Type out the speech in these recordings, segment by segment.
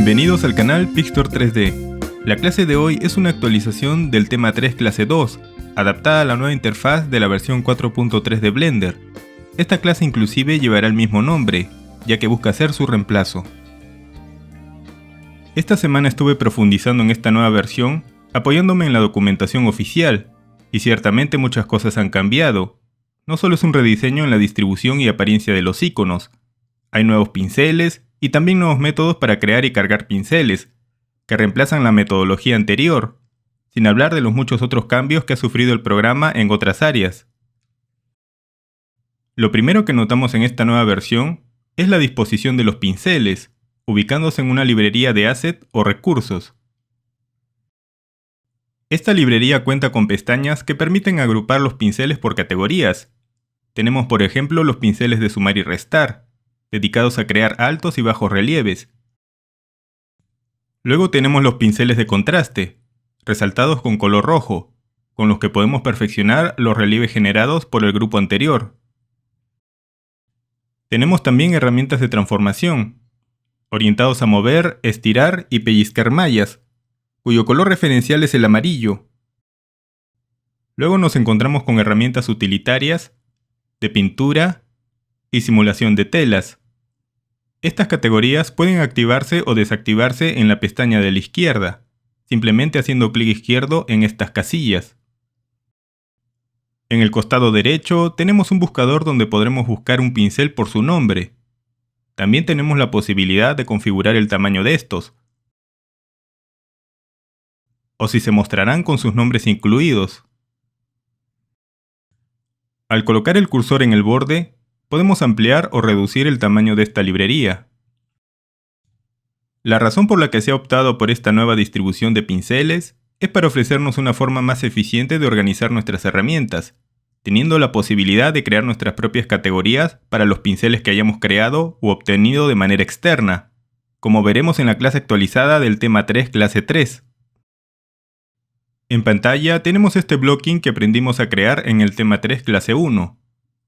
Bienvenidos al canal Pixtor 3D. La clase de hoy es una actualización del tema 3 clase 2, adaptada a la nueva interfaz de la versión 4.3 de Blender. Esta clase inclusive llevará el mismo nombre, ya que busca ser su reemplazo. Esta semana estuve profundizando en esta nueva versión, apoyándome en la documentación oficial, y ciertamente muchas cosas han cambiado. No solo es un rediseño en la distribución y apariencia de los iconos, hay nuevos pinceles y también nuevos métodos para crear y cargar pinceles, que reemplazan la metodología anterior, sin hablar de los muchos otros cambios que ha sufrido el programa en otras áreas. Lo primero que notamos en esta nueva versión es la disposición de los pinceles, ubicándose en una librería de asset o recursos. Esta librería cuenta con pestañas que permiten agrupar los pinceles por categorías. Tenemos por ejemplo los pinceles de sumar y restar, dedicados a crear altos y bajos relieves. Luego tenemos los pinceles de contraste, resaltados con color rojo, con los que podemos perfeccionar los relieves generados por el grupo anterior. Tenemos también herramientas de transformación, orientados a mover, estirar y pellizcar mallas, cuyo color referencial es el amarillo. Luego nos encontramos con herramientas utilitarias, de pintura y simulación de telas. Estas categorías pueden activarse o desactivarse en la pestaña de la izquierda, simplemente haciendo clic izquierdo en estas casillas. En el costado derecho tenemos un buscador donde podremos buscar un pincel por su nombre. También tenemos la posibilidad de configurar el tamaño de estos, o si se mostrarán con sus nombres incluidos. Al colocar el cursor en el borde, podemos ampliar o reducir el tamaño de esta librería. La razón por la que se ha optado por esta nueva distribución de pinceles es para ofrecernos una forma más eficiente de organizar nuestras herramientas, teniendo la posibilidad de crear nuestras propias categorías para los pinceles que hayamos creado u obtenido de manera externa, como veremos en la clase actualizada del tema 3 clase 3. En pantalla tenemos este blocking que aprendimos a crear en el tema 3 clase 1.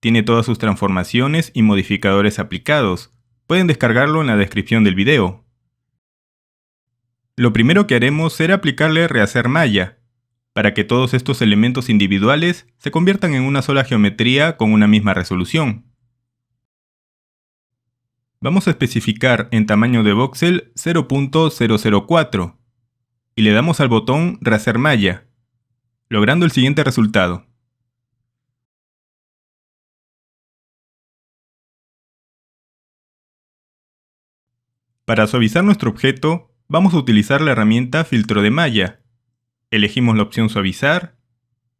Tiene todas sus transformaciones y modificadores aplicados. Pueden descargarlo en la descripción del video. Lo primero que haremos será aplicarle rehacer malla, para que todos estos elementos individuales se conviertan en una sola geometría con una misma resolución. Vamos a especificar en tamaño de voxel 0.004 y le damos al botón rehacer malla, logrando el siguiente resultado. Para suavizar nuestro objeto, vamos a utilizar la herramienta filtro de malla. Elegimos la opción suavizar,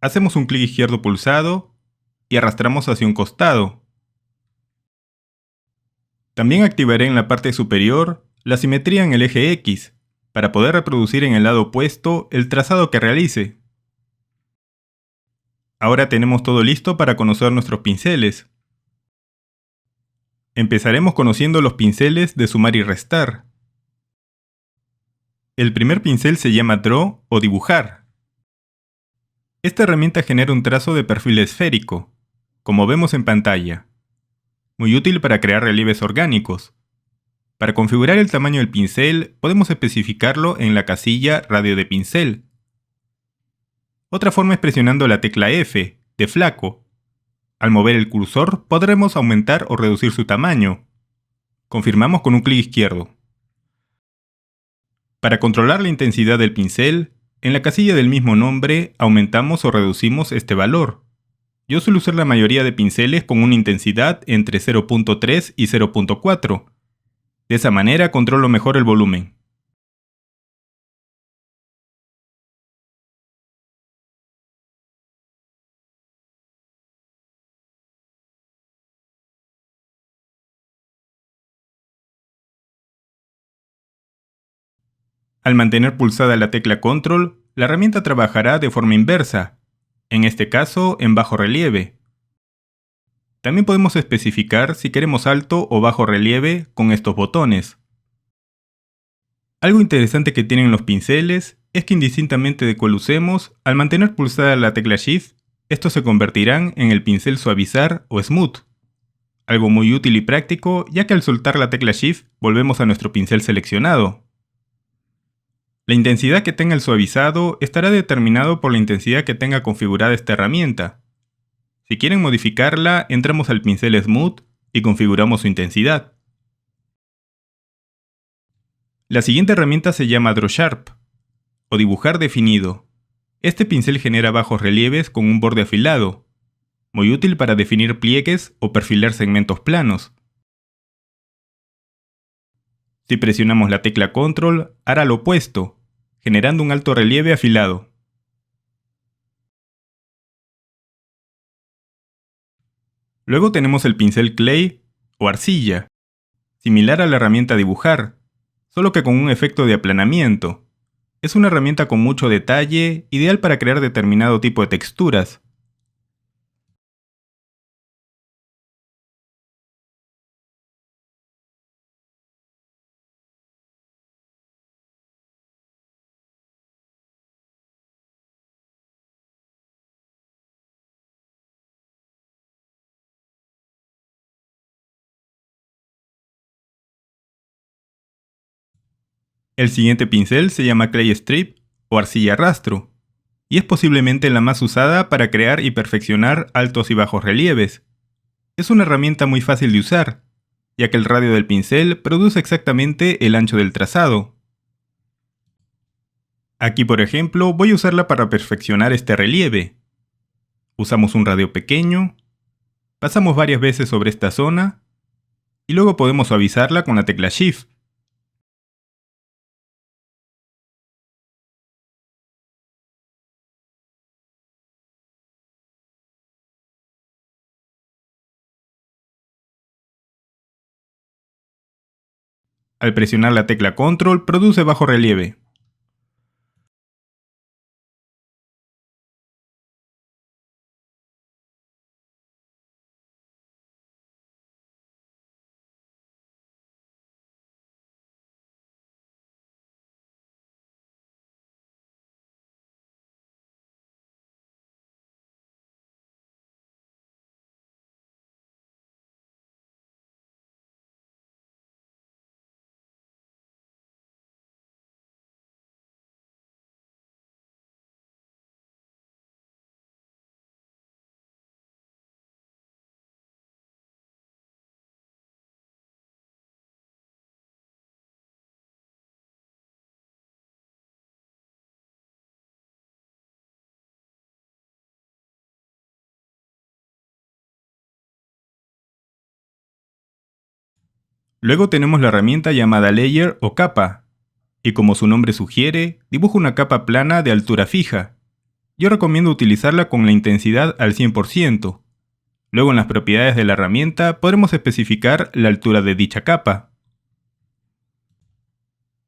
hacemos un clic izquierdo pulsado y arrastramos hacia un costado. También activaré en la parte superior la simetría en el eje X, para poder reproducir en el lado opuesto el trazado que realice. Ahora tenemos todo listo para conocer nuestros pinceles. Empezaremos conociendo los pinceles de sumar y restar. El primer pincel se llama Draw o dibujar. Esta herramienta genera un trazo de perfil esférico, como vemos en pantalla. Muy útil para crear relieves orgánicos. Para configurar el tamaño del pincel, podemos especificarlo en la casilla radio de pincel. Otra forma es presionando la tecla F, de flaco. Al mover el cursor, podremos aumentar o reducir su tamaño. Confirmamos con un clic izquierdo. Para controlar la intensidad del pincel, en la casilla del mismo nombre, aumentamos o reducimos este valor. Yo suelo usar la mayoría de pinceles con una intensidad entre 0.3 y 0.4. De esa manera controlo mejor el volumen. Al mantener pulsada la tecla Control, la herramienta trabajará de forma inversa, en este caso en bajo relieve. También podemos especificar si queremos alto o bajo relieve con estos botones. Algo interesante que tienen los pinceles es que indistintamente de cuál usemos, al mantener pulsada la tecla Shift, estos se convertirán en el pincel suavizar o smooth. Algo muy útil y práctico, ya que al soltar la tecla Shift volvemos a nuestro pincel seleccionado. La intensidad que tenga el suavizado estará determinado por la intensidad que tenga configurada esta herramienta. Si quieren modificarla, entramos al pincel Smooth y configuramos su intensidad. La siguiente herramienta se llama Draw Sharp, o dibujar definido. Este pincel genera bajos relieves con un borde afilado, muy útil para definir pliegues o perfilar segmentos planos. Si presionamos la tecla Control, hará lo opuesto, generando un alto relieve afilado. Luego tenemos el pincel Clay o arcilla, similar a la herramienta Dibujar, solo que con un efecto de aplanamiento. Es una herramienta con mucho detalle, ideal para crear determinado tipo de texturas. El siguiente pincel se llama Clay Strip o arcilla rastro, y es posiblemente la más usada para crear y perfeccionar altos y bajos relieves. Es una herramienta muy fácil de usar, ya que el radio del pincel produce exactamente el ancho del trazado. Aquí, por ejemplo, voy a usarla para perfeccionar este relieve. Usamos un radio pequeño, pasamos varias veces sobre esta zona, y luego podemos suavizarla con la tecla Shift. Al presionar la tecla Control, produce bajo relieve. Luego tenemos la herramienta llamada Layer o capa, y como su nombre sugiere, dibuja una capa plana de altura fija. Yo recomiendo utilizarla con la intensidad al 100%. Luego en las propiedades de la herramienta podremos especificar la altura de dicha capa.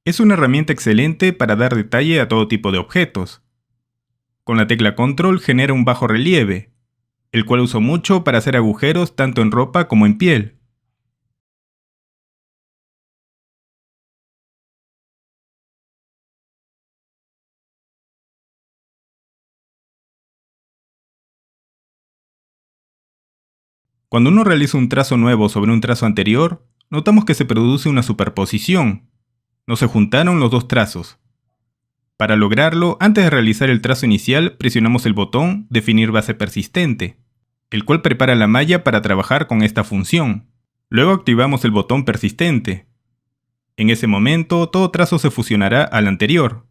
Es una herramienta excelente para dar detalle a todo tipo de objetos. Con la tecla Control genera un bajo relieve, el cual uso mucho para hacer agujeros tanto en ropa como en piel. Cuando uno realiza un trazo nuevo sobre un trazo anterior, notamos que se produce una superposición. No se juntaron los dos trazos. Para lograrlo, antes de realizar el trazo inicial, presionamos el botón Definir base persistente, el cual prepara la malla para trabajar con esta función. Luego activamos el botón persistente. En ese momento, todo trazo se fusionará al anterior.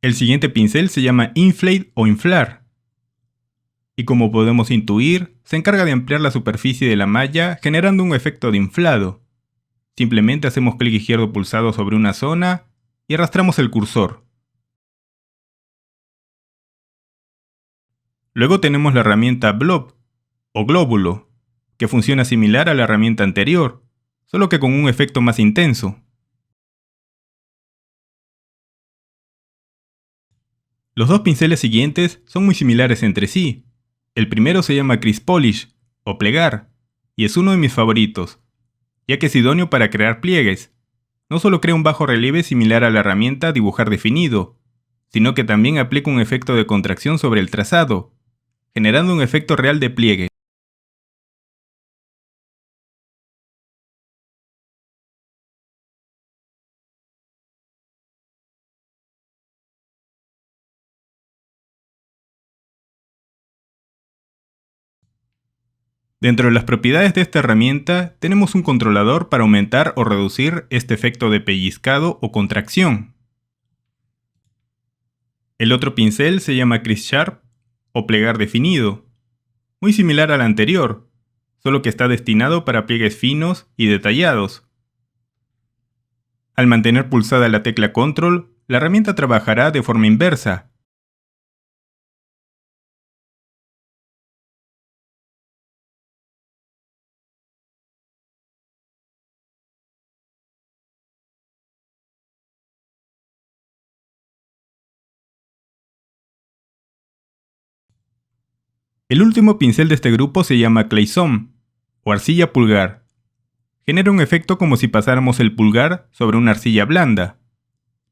El siguiente pincel se llama Inflate o inflar, y como podemos intuir, se encarga de ampliar la superficie de la malla generando un efecto de inflado. Simplemente hacemos clic izquierdo pulsado sobre una zona y arrastramos el cursor. Luego tenemos la herramienta Blob o glóbulo, que funciona similar a la herramienta anterior, solo que con un efecto más intenso. Los dos pinceles siguientes son muy similares entre sí. El primero se llama Crease Polish o plegar, y es uno de mis favoritos, ya que es idóneo para crear pliegues. No solo crea un bajo relieve similar a la herramienta Dibujar definido, sino que también aplica un efecto de contracción sobre el trazado, generando un efecto real de pliegue. Dentro de las propiedades de esta herramienta tenemos un controlador para aumentar o reducir este efecto de pellizcado o contracción. El otro pincel se llama Crease Sharp o plegar definido, muy similar al anterior, solo que está destinado para pliegues finos y detallados. Al mantener pulsada la tecla Control, la herramienta trabajará de forma inversa. El último pincel de este grupo se llama Clay Some, o arcilla pulgar. Genera un efecto como si pasáramos el pulgar sobre una arcilla blanda.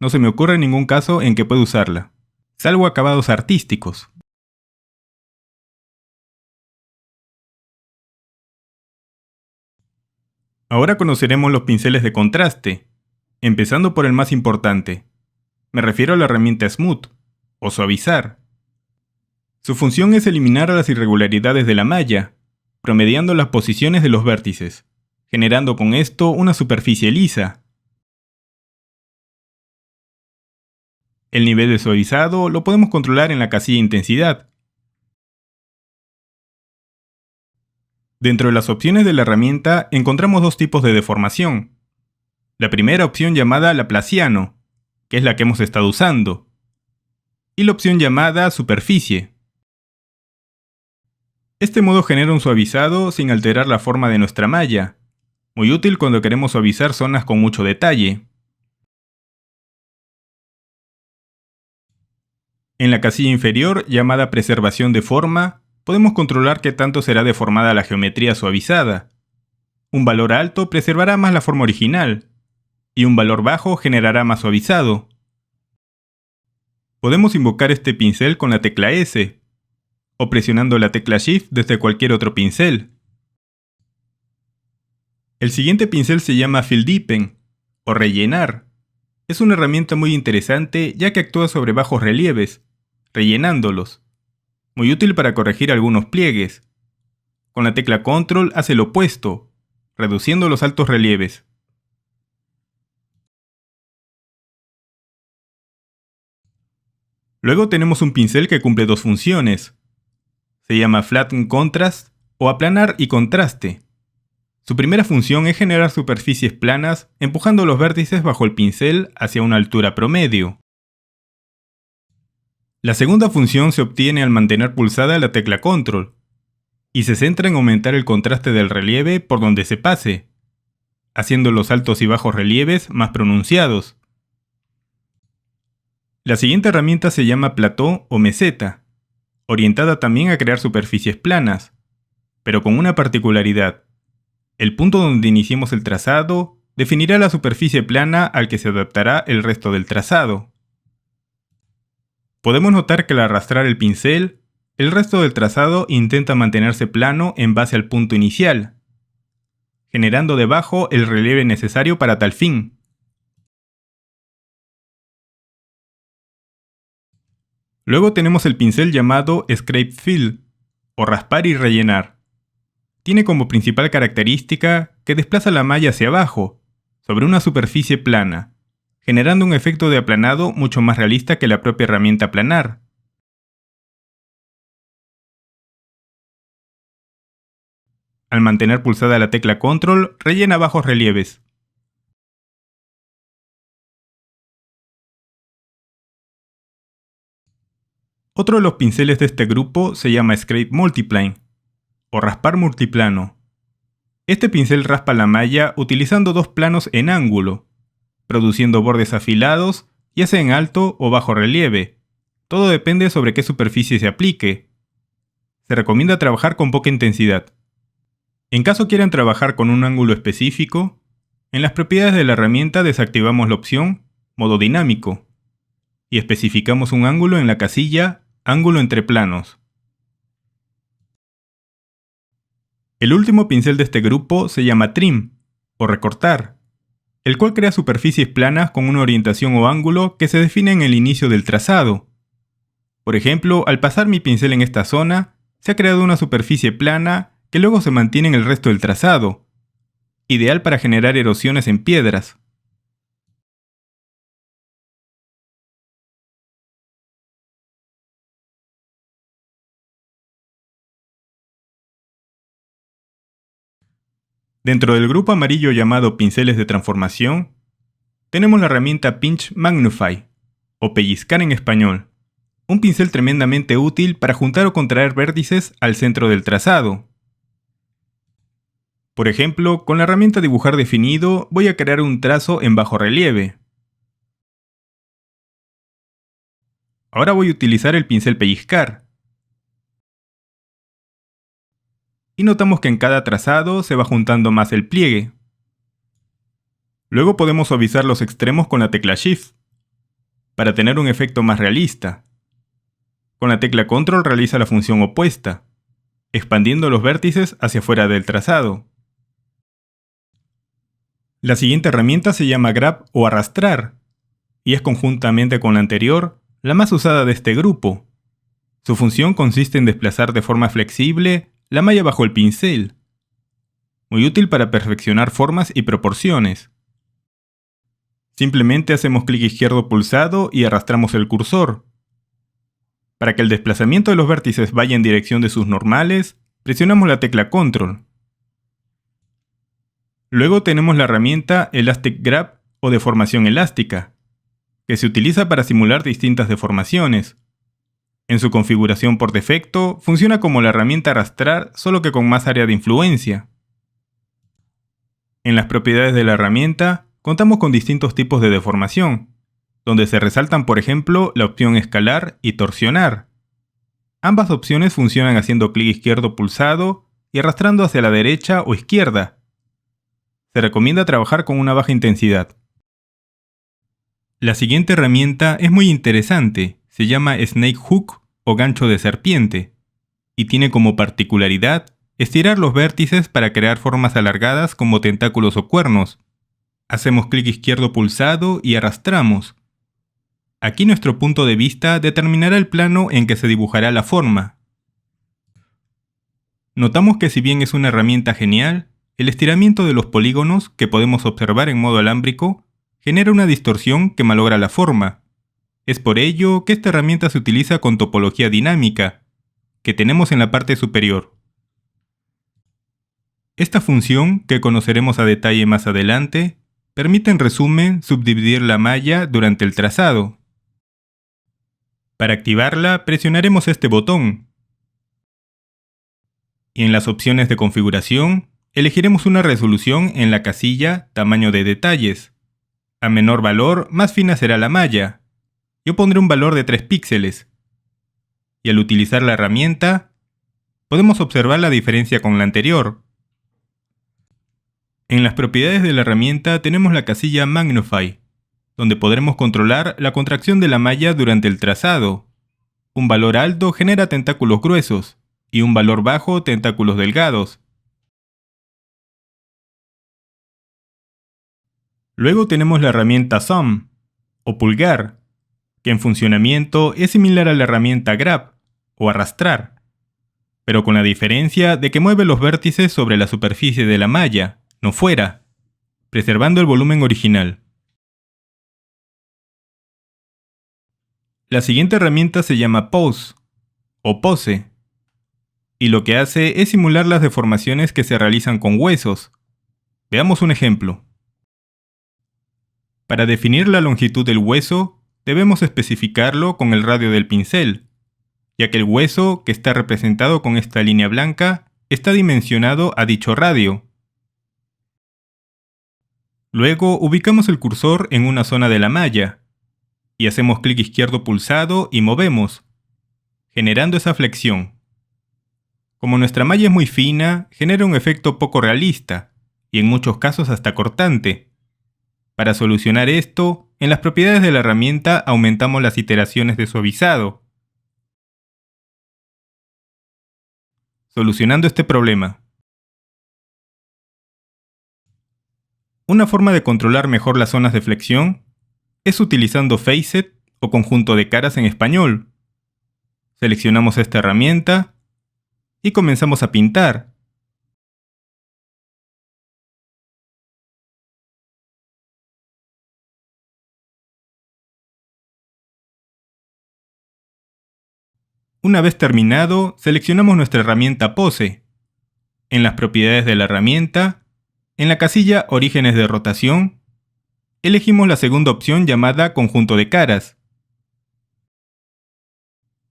No se me ocurre ningún caso en que pueda usarla, salvo acabados artísticos. Ahora conoceremos los pinceles de contraste, empezando por el más importante. Me refiero a la herramienta Smooth, o suavizar. Su función es eliminar las irregularidades de la malla, promediando las posiciones de los vértices, generando con esto una superficie lisa. El nivel de suavizado lo podemos controlar en la casilla intensidad. Dentro de las opciones de la herramienta encontramos dos tipos de deformación. La primera opción llamada Laplaciano, que es la que hemos estado usando, y la opción llamada superficie. Este modo genera un suavizado sin alterar la forma de nuestra malla, muy útil cuando queremos suavizar zonas con mucho detalle. En la casilla inferior, llamada preservación de forma, podemos controlar qué tanto será deformada la geometría suavizada. Un valor alto preservará más la forma original, y un valor bajo generará más suavizado. Podemos invocar este pincel con la tecla S, o presionando la tecla Shift desde cualquier otro pincel. El siguiente pincel se llama Fill Deepen, o rellenar. Es una herramienta muy interesante ya que actúa sobre bajos relieves, rellenándolos. Muy útil para corregir algunos pliegues. Con la tecla Control hace lo opuesto, reduciendo los altos relieves. Luego tenemos un pincel que cumple dos funciones. Se llama Flatten Contrast o aplanar y contraste. Su primera función es generar superficies planas empujando los vértices bajo el pincel hacia una altura promedio. La segunda función se obtiene al mantener pulsada la tecla Control y se centra en aumentar el contraste del relieve por donde se pase, haciendo los altos y bajos relieves más pronunciados. La siguiente herramienta se llama Plateau o meseta, orientada también a crear superficies planas, pero con una particularidad. El punto donde iniciemos el trazado definirá la superficie plana al que se adaptará el resto del trazado. Podemos notar que al arrastrar el pincel, el resto del trazado intenta mantenerse plano en base al punto inicial, generando debajo el relieve necesario para tal fin. Luego tenemos el pincel llamado Scrape Fill, o raspar y rellenar. Tiene como principal característica que desplaza la malla hacia abajo, sobre una superficie plana, generando un efecto de aplanado mucho más realista que la propia herramienta aplanar. Al mantener pulsada la tecla Control, rellena bajos relieves. Otro de los pinceles de este grupo se llama Scrape Multiplane, o raspar multiplano. Este pincel raspa la malla utilizando dos planos en ángulo, produciendo bordes afilados, ya sea en alto o bajo relieve. Todo depende sobre qué superficie se aplique. Se recomienda trabajar con poca intensidad. En caso quieran trabajar con un ángulo específico, en las propiedades de la herramienta desactivamos la opción Modo dinámico y especificamos un ángulo en la casilla Ángulo entre planos. El último pincel de este grupo se llama Trim, o recortar, el cual crea superficies planas con una orientación o ángulo que se define en el inicio del trazado. Por ejemplo, al pasar mi pincel en esta zona, se ha creado una superficie plana que luego se mantiene en el resto del trazado, ideal para generar erosiones en piedras. Dentro del grupo amarillo llamado pinceles de transformación, tenemos la herramienta Pinch Magnify, o pellizcar en español. Un pincel tremendamente útil para juntar o contraer vértices al centro del trazado. Por ejemplo, con la herramienta Dibujar definido voy a crear un trazo en bajo relieve. Ahora voy a utilizar el pincel pellizcar. Y notamos que en cada trazado se va juntando más el pliegue. Luego podemos suavizar los extremos con la tecla Shift, para tener un efecto más realista. Con la tecla Control realiza la función opuesta, expandiendo los vértices hacia fuera del trazado. La siguiente herramienta se llama Grab o arrastrar, y es conjuntamente con la anterior, la más usada de este grupo. Su función consiste en desplazar de forma flexible la malla bajo el pincel. Muy útil para perfeccionar formas y proporciones. Simplemente hacemos clic izquierdo pulsado y arrastramos el cursor. Para que el desplazamiento de los vértices vaya en dirección de sus normales, presionamos la tecla Control. Luego tenemos la herramienta Elastic Grab o deformación elástica, que se utiliza para simular distintas deformaciones. En su configuración por defecto, funciona como la herramienta arrastrar, solo que con más área de influencia. En las propiedades de la herramienta, contamos con distintos tipos de deformación, donde se resaltan por ejemplo la opción escalar y torsionar. Ambas opciones funcionan haciendo clic izquierdo pulsado y arrastrando hacia la derecha o izquierda. Se recomienda trabajar con una baja intensidad. La siguiente herramienta es muy interesante, se llama Snake Hook o gancho de serpiente, y tiene como particularidad estirar los vértices para crear formas alargadas como tentáculos o cuernos. Hacemos clic izquierdo pulsado y arrastramos. Aquí nuestro punto de vista determinará el plano en que se dibujará la forma. Notamos que si bien es una herramienta genial, el estiramiento de los polígonos que podemos observar en modo alámbrico genera una distorsión que malogra la forma. Es por ello que esta herramienta se utiliza con topología dinámica, que tenemos en la parte superior. Esta función, que conoceremos a detalle más adelante, permite en resumen subdividir la malla durante el trazado. Para activarla, presionaremos este botón. Y en las opciones de configuración, elegiremos una resolución en la casilla Tamaño de detalles. A menor valor, más fina será la malla. Yo pondré un valor de 3 píxeles. Y al utilizar la herramienta, podemos observar la diferencia con la anterior. En las propiedades de la herramienta tenemos la casilla Magnify, donde podremos controlar la contracción de la malla durante el trazado. Un valor alto genera tentáculos gruesos y un valor bajo tentáculos delgados. Luego tenemos la herramienta Thumb, o pulgar, que en funcionamiento es similar a la herramienta Grab, o arrastrar, pero con la diferencia de que mueve los vértices sobre la superficie de la malla, no fuera, preservando el volumen original. La siguiente herramienta se llama Pose, o pose, y lo que hace es simular las deformaciones que se realizan con huesos. Veamos un ejemplo. Para definir la longitud del hueso, debemos especificarlo con el radio del pincel, ya que el hueso, que está representado con esta línea blanca, está dimensionado a dicho radio. Luego ubicamos el cursor en una zona de la malla, y hacemos clic izquierdo pulsado y movemos, generando esa flexión. Como nuestra malla es muy fina, genera un efecto poco realista, y en muchos casos hasta cortante. Para solucionar esto, en las propiedades de la herramienta aumentamos las iteraciones de suavizado. Solucionando este problema. Una forma de controlar mejor las zonas de flexión es utilizando Facet o conjunto de caras en español. Seleccionamos esta herramienta y comenzamos a pintar, Una vez terminado, seleccionamos nuestra herramienta Pose. En las propiedades de la herramienta, en la casilla Orígenes de rotación, elegimos la segunda opción llamada Conjunto de caras.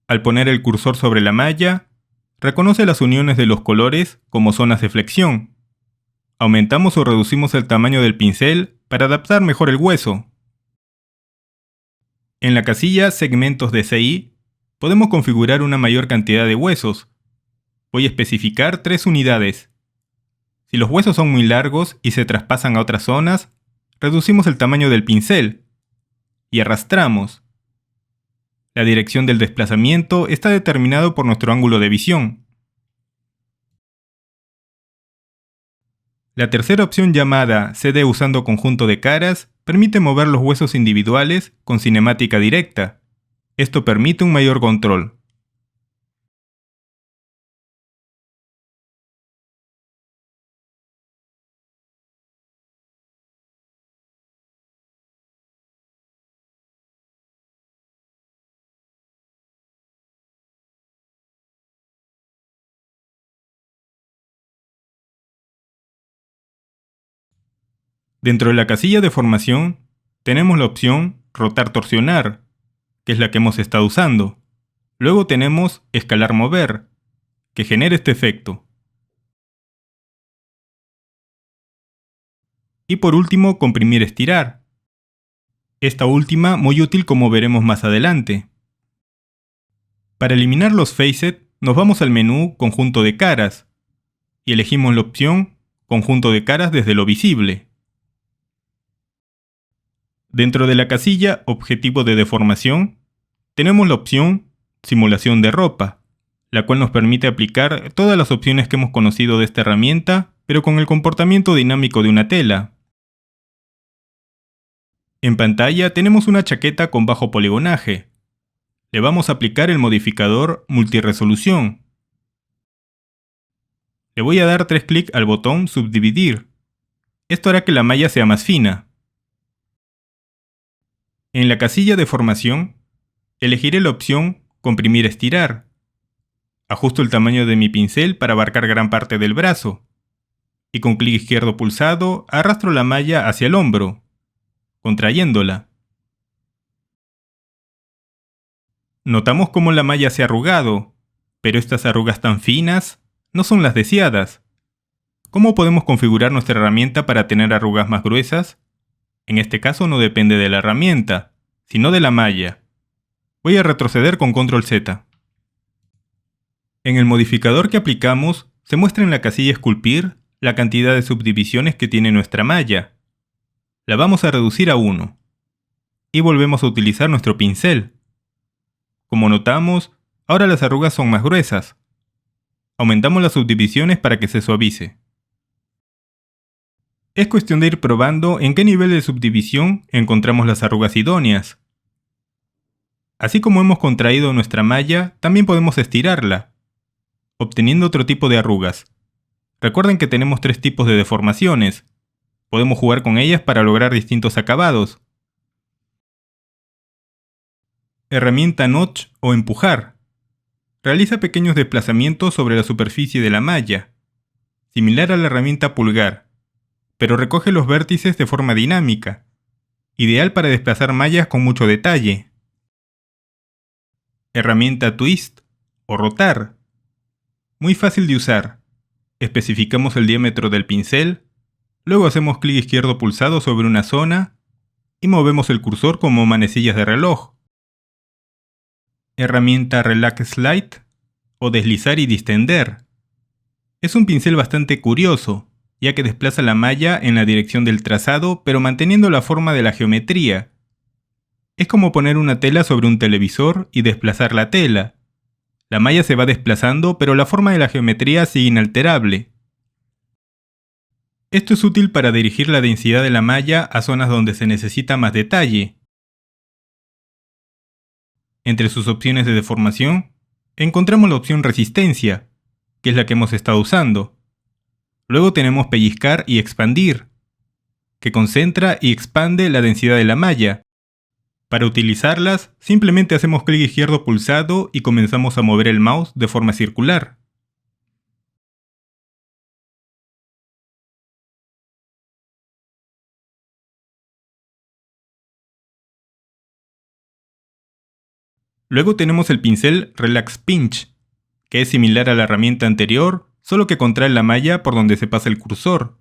Al poner el cursor sobre la malla, reconoce las uniones de los colores como zonas de flexión. Aumentamos o reducimos el tamaño del pincel para adaptar mejor el hueso. En la casilla Segmentos de CI, podemos configurar una mayor cantidad de huesos. Voy a especificar 3 unidades. Si los huesos son muy largos y se traspasan a otras zonas, reducimos el tamaño del pincel y arrastramos. La dirección del desplazamiento está determinado por nuestro ángulo de visión. La tercera opción llamada CD usando conjunto de caras permite mover los huesos individuales con cinemática directa. Esto permite un mayor control. Dentro de la casilla de formación, tenemos la opción Rotar Torsionar, que es la que hemos estado usando. Luego tenemos Escalar Mover, que genera este efecto. Y por último, Comprimir Estirar. Esta última muy útil como veremos más adelante. Para eliminar los facets, nos vamos al menú Conjunto de caras y elegimos la opción Conjunto de caras desde lo visible. Dentro de la casilla Objetivo de deformación, tenemos la opción Simulación de ropa, la cual nos permite aplicar todas las opciones que hemos conocido de esta herramienta, pero con el comportamiento dinámico de una tela. En pantalla tenemos una chaqueta con bajo poligonaje. Le vamos a aplicar el modificador Multiresolución. Le voy a dar 3 clics al botón Subdividir. Esto hará que la malla sea más fina. En la casilla de formación, elegiré la opción Comprimir Estirar. Ajusto el tamaño de mi pincel para abarcar gran parte del brazo. Y con clic izquierdo pulsado, arrastro la malla hacia el hombro, contrayéndola. Notamos cómo la malla se ha arrugado, pero estas arrugas tan finas no son las deseadas. ¿Cómo podemos configurar nuestra herramienta para tener arrugas más gruesas? En este caso no depende de la herramienta, sino de la malla. Voy a retroceder con Control Z. En el modificador que aplicamos, se muestra en la casilla Esculpir la cantidad de subdivisiones que tiene nuestra malla. La vamos a reducir a 1. Y volvemos a utilizar nuestro pincel. Como notamos, ahora las arrugas son más gruesas. Aumentamos las subdivisiones para que se suavice. Es cuestión de ir probando en qué nivel de subdivisión encontramos las arrugas idóneas. Así como hemos contraído nuestra malla, también podemos estirarla, obteniendo otro tipo de arrugas. Recuerden que tenemos 3 tipos de deformaciones. Podemos jugar con ellas para lograr distintos acabados. Herramienta Notch o Empujar. Realiza pequeños desplazamientos sobre la superficie de la malla, similar a la herramienta Pulgar, pero recoge los vértices de forma dinámica, ideal para desplazar mallas con mucho detalle. Herramienta Twist o Rotar. Muy fácil de usar. Especificamos el diámetro del pincel, luego hacemos clic izquierdo pulsado sobre una zona y movemos el cursor como manecillas de reloj. Herramienta Relax Slide o Deslizar y Distender. Es un pincel bastante curioso, ya que desplaza la malla en la dirección del trazado pero manteniendo la forma de la geometría. Es como poner una tela sobre un televisor y desplazar la tela. La malla se va desplazando pero la forma de la geometría sigue inalterable. Esto es útil para dirigir la densidad de la malla a zonas donde se necesita más detalle. Entre sus opciones de deformación, encontramos la opción Resistencia, que es la que hemos estado usando. Luego tenemos Pellizcar y Expandir, que concentra y expande la densidad de la malla. Para utilizarlas, simplemente hacemos clic izquierdo pulsado y comenzamos a mover el mouse de forma circular. Luego tenemos el pincel Relax Pinch, que es similar a la herramienta anterior, solo que contrae la malla por donde se pasa el cursor,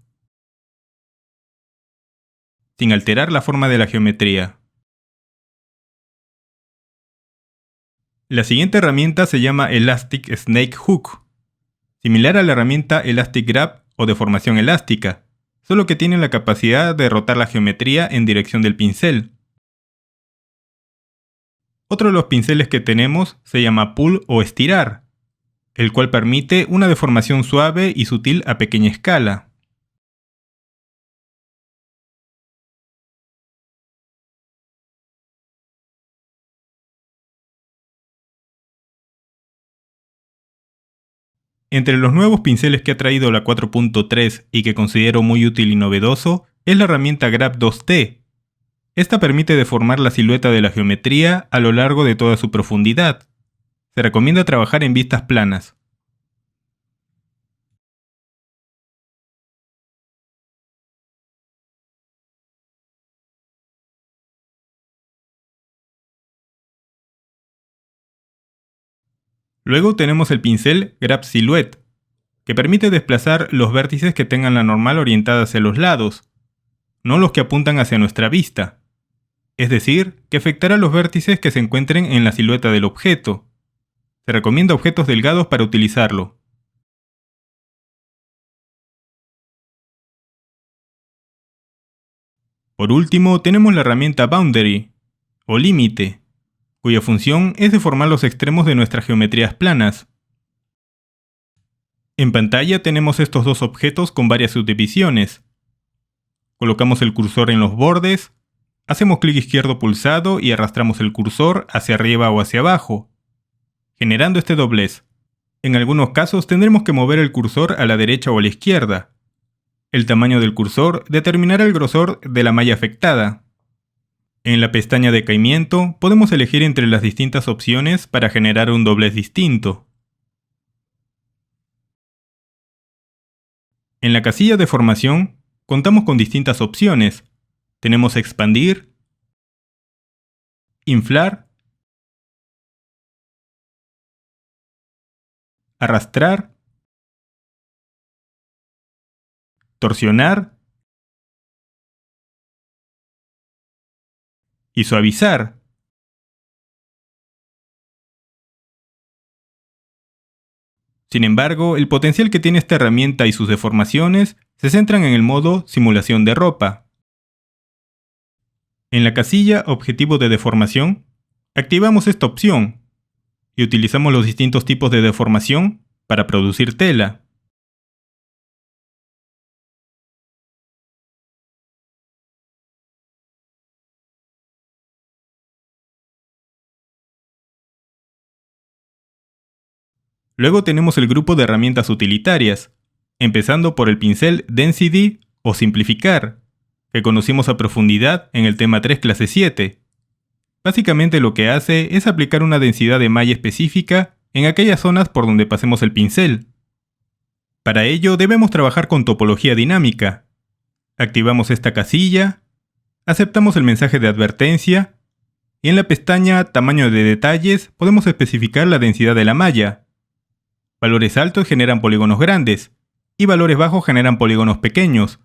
sin alterar la forma de la geometría. La siguiente herramienta se llama Elastic Snake Hook, similar a la herramienta Elastic Grab o deformación elástica, solo que tiene la capacidad de rotar la geometría en dirección del pincel. Otro de los pinceles que tenemos se llama Pull o estirar, el cual permite una deformación suave y sutil a pequeña escala. Entre los nuevos pinceles que ha traído la 4.3 y que considero muy útil y novedoso, es la herramienta Grab 2D. Esta permite deformar la silueta de la geometría a lo largo de toda su profundidad. Se recomienda trabajar en vistas planas. Luego tenemos el pincel Grab Silhouette, que permite desplazar los vértices que tengan la normal orientada hacia los lados, no los que apuntan hacia nuestra vista. Es decir, que afectará los vértices que se encuentren en la silueta del objeto. Se recomienda objetos delgados para utilizarlo. Por último, tenemos la herramienta Boundary, o límite, cuya función es deformar los extremos de nuestras geometrías planas. En pantalla tenemos estos dos objetos con varias subdivisiones. Colocamos el cursor en los bordes, hacemos clic izquierdo pulsado y arrastramos el cursor hacia arriba o hacia abajo, generando este doblez. En algunos casos tendremos que mover el cursor a la derecha o a la izquierda. El tamaño del cursor determinará el grosor de la malla afectada. En la pestaña de caimiento podemos elegir entre las distintas opciones para generar un doblez distinto. En la casilla de formación contamos con distintas opciones. Tenemos expandir, inflar, arrastrar, torsionar y suavizar. Sin embargo, el potencial que tiene esta herramienta y sus deformaciones se centran en el modo simulación de ropa. En la casilla Objetivo de deformación, activamos esta opción y utilizamos los distintos tipos de deformación para producir tela. Luego tenemos el grupo de herramientas utilitarias, empezando por el pincel Density o Simplificar, que conocimos a profundidad en el tema 3 clase 7. Básicamente lo que hace es aplicar una densidad de malla específica en aquellas zonas por donde pasemos el pincel. Para ello debemos trabajar con topología dinámica. Activamos esta casilla, aceptamos el mensaje de advertencia y en la pestaña Tamaño de detalles podemos especificar la densidad de la malla. Valores altos generan polígonos grandes y valores bajos generan polígonos pequeños.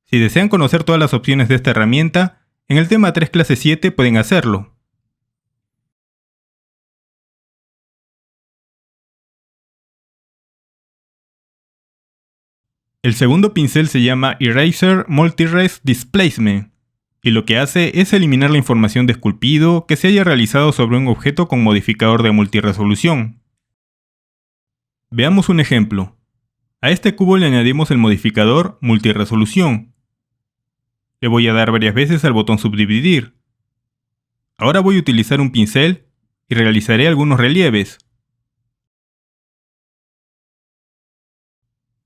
Si desean conocer todas las opciones de esta herramienta, en el tema 3 clase 7 pueden hacerlo. El segundo pincel se llama Eraser Multi-Res Displacement, y lo que hace es eliminar la información de esculpido que se haya realizado sobre un objeto con modificador de multirresolución. Veamos un ejemplo. A este cubo le añadimos el modificador multirresolución. Le voy a dar varias veces al botón subdividir. Ahora voy a utilizar un pincel y realizaré algunos relieves.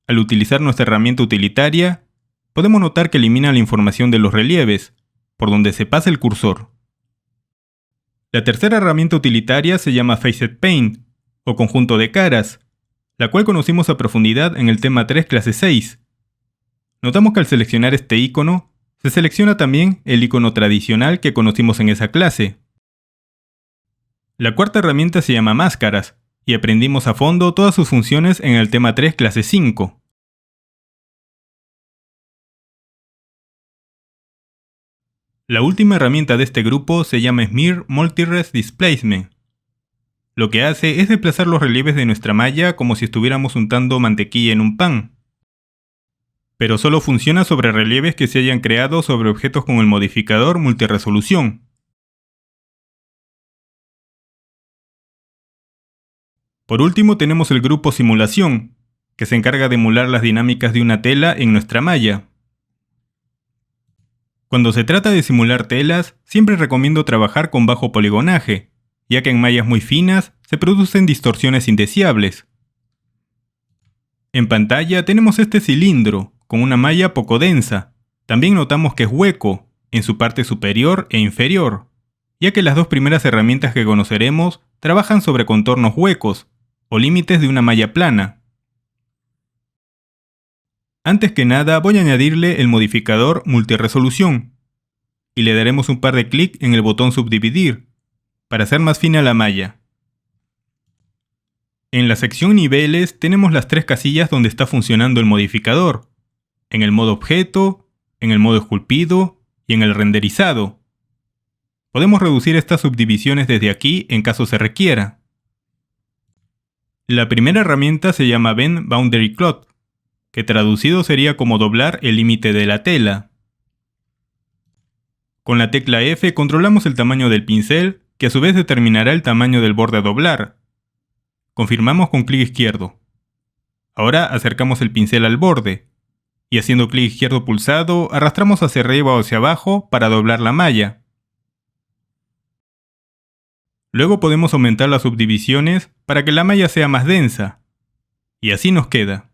Al utilizar nuestra herramienta utilitaria, podemos notar que elimina la información de los relieves, por donde se pasa el cursor. La tercera herramienta utilitaria se llama Facet Paint, o conjunto de caras, la cual conocimos a profundidad en el tema 3 clase 6. Notamos que al seleccionar este icono, se selecciona también el icono tradicional que conocimos en esa clase. La cuarta herramienta se llama Máscaras, y aprendimos a fondo todas sus funciones en el tema 3 clase 5. La última herramienta de este grupo se llama Smear Multi-Res Displacement. Lo que hace es desplazar los relieves de nuestra malla como si estuviéramos untando mantequilla en un pan. Pero solo funciona sobre relieves que se hayan creado sobre objetos con el modificador multiresolución. Por último tenemos el grupo Simulación, que se encarga de emular las dinámicas de una tela en nuestra malla. Cuando se trata de simular telas, siempre recomiendo trabajar con bajo poligonaje, ya que en mallas muy finas se producen distorsiones indeseables. En pantalla tenemos este cilindro, con una malla poco densa. También notamos que es hueco, en su parte superior e inferior, ya que las dos primeras herramientas que conoceremos trabajan sobre contornos huecos, o límites de una malla plana. Antes que nada voy a añadirle el modificador multiresolución, y le daremos un par de clics en el botón subdividir, para hacer más fina la malla. En la sección niveles tenemos las tres casillas donde está funcionando el modificador, en el modo objeto, en el modo esculpido y en el renderizado. Podemos reducir estas subdivisiones desde aquí en caso se requiera. La primera herramienta se llama Bend Boundary Cloth, que traducido sería como doblar el límite de la tela. Con la tecla F controlamos el tamaño del pincel, que a su vez determinará el tamaño del borde a doblar. Confirmamos con clic izquierdo. Ahora acercamos el pincel al borde, y haciendo clic izquierdo pulsado, arrastramos hacia arriba o hacia abajo para doblar la malla. Luego podemos aumentar las subdivisiones para que la malla sea más densa, y así nos queda.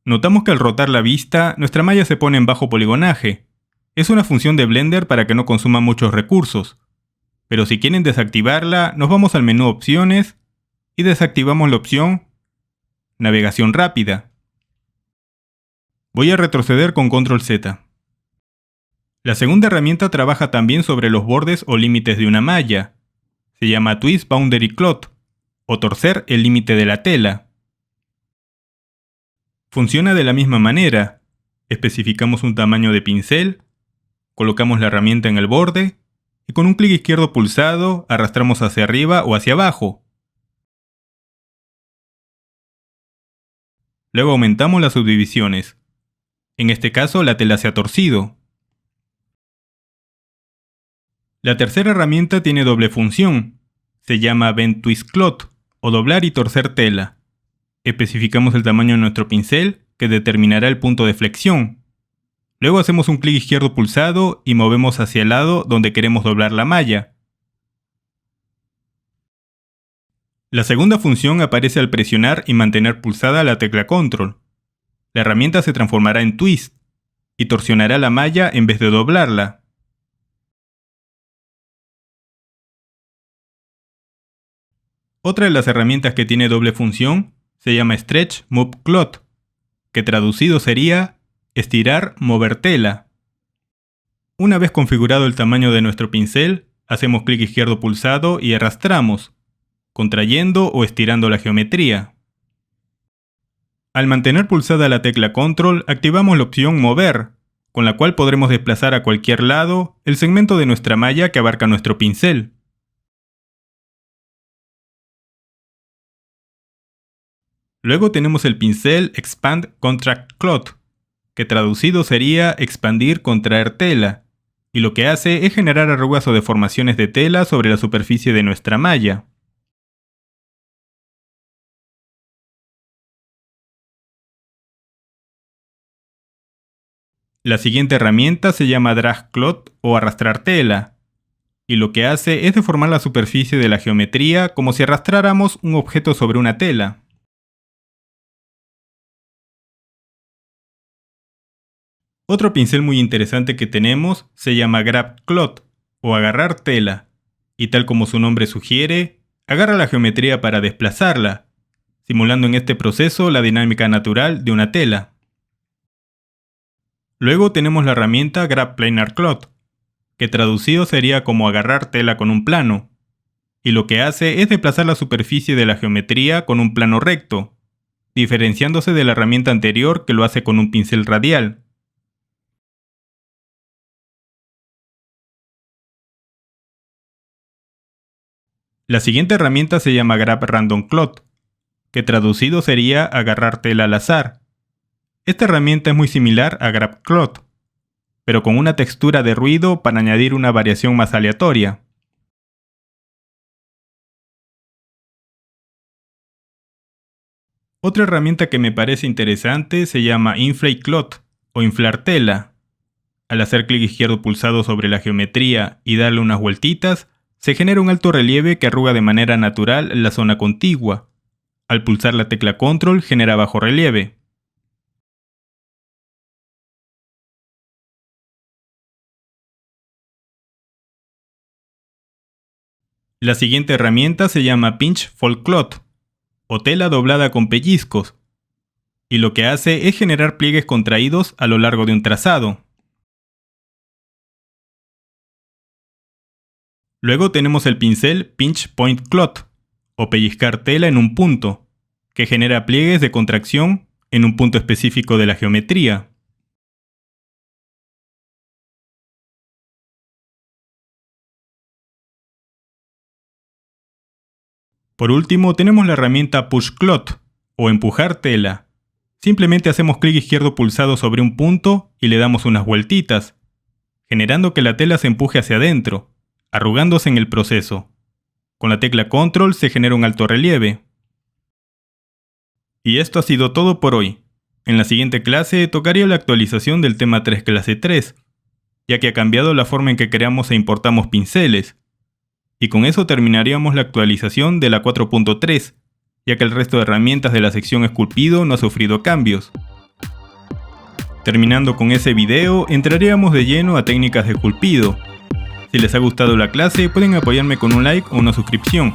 Notamos que al rotar la vista, nuestra malla se pone en bajo poligonaje. Es una función de Blender para que no consuma muchos recursos. Pero si quieren desactivarla, nos vamos al menú Opciones y desactivamos la opción Navegación rápida. Voy a retroceder con Control Z. La segunda herramienta trabaja también sobre los bordes o límites de una malla. Se llama Twist Boundary Cloth, o torcer el límite de la tela. Funciona de la misma manera. Especificamos un tamaño de pincel, colocamos la herramienta en el borde y con un clic izquierdo pulsado arrastramos hacia arriba o hacia abajo. Luego aumentamos las subdivisiones. En este caso la tela se ha torcido. La tercera herramienta tiene doble función. Se llama Bend Twist Cloth, o doblar y torcer tela. Especificamos el tamaño de nuestro pincel, que determinará el punto de flexión. Luego hacemos un clic izquierdo pulsado y movemos hacia el lado donde queremos doblar la malla. La segunda función aparece al presionar y mantener pulsada la tecla Control. La herramienta se transformará en Twist y torsionará la malla en vez de doblarla. Otra de las herramientas que tiene doble función se llama Stretch Move Cloth, que traducido sería estirar, mover tela. Una vez configurado el tamaño de nuestro pincel, hacemos clic izquierdo pulsado y arrastramos, contrayendo o estirando la geometría. Al mantener pulsada la tecla Control, activamos la opción Mover, con la cual podremos desplazar a cualquier lado el segmento de nuestra malla que abarca nuestro pincel. Luego tenemos el pincel Expand Contract Cloth, que traducido sería expandir, contraer tela, y lo que hace es generar arrugas o deformaciones de tela sobre la superficie de nuestra malla. La siguiente herramienta se llama Drag Cloth o arrastrar tela, y lo que hace es deformar la superficie de la geometría como si arrastráramos un objeto sobre una tela. Otro pincel muy interesante que tenemos se llama Grab Cloth o agarrar tela, y tal como su nombre sugiere, agarra la geometría para desplazarla, simulando en este proceso la dinámica natural de una tela. Luego tenemos la herramienta Grab Planar Cloth, que traducido sería como agarrar tela con un plano, y lo que hace es desplazar la superficie de la geometría con un plano recto, diferenciándose de la herramienta anterior que lo hace con un pincel radial. La siguiente herramienta se llama Grab Random Cloth, que traducido sería agarrar tela al azar. Esta herramienta es muy similar a Grab Cloth, pero con una textura de ruido para añadir una variación más aleatoria. Otra herramienta que me parece interesante se llama Inflate Cloth o inflar tela. Al hacer clic izquierdo pulsado sobre la geometría y darle unas vueltitas, se genera un alto relieve que arruga de manera natural la zona contigua. Al pulsar la tecla Control genera bajo relieve. La siguiente herramienta se llama Pinch Fold Cloth o tela doblada con pellizcos, y lo que hace es generar pliegues contraídos a lo largo de un trazado. Luego tenemos el pincel Pinch Point Cloth o pellizcar tela en un punto, que genera pliegues de contracción en un punto específico de la geometría. Por último tenemos la herramienta Push Cloth o empujar tela. Simplemente hacemos clic izquierdo pulsado sobre un punto y le damos unas vueltitas, generando que la tela se empuje hacia adentro, arrugándose en el proceso. Con la tecla Control se genera un alto relieve. Y esto ha sido todo por hoy. En la siguiente clase tocaría la actualización del tema 3 clase 3, ya que ha cambiado la forma en que creamos e importamos pinceles. Y con eso terminaríamos la actualización de la 4.3, ya que el resto de herramientas de la sección esculpido no ha sufrido cambios. Terminando con ese video, entraríamos de lleno a técnicas de esculpido. Si les ha gustado la clase, pueden apoyarme con un like o una suscripción.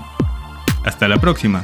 Hasta la próxima.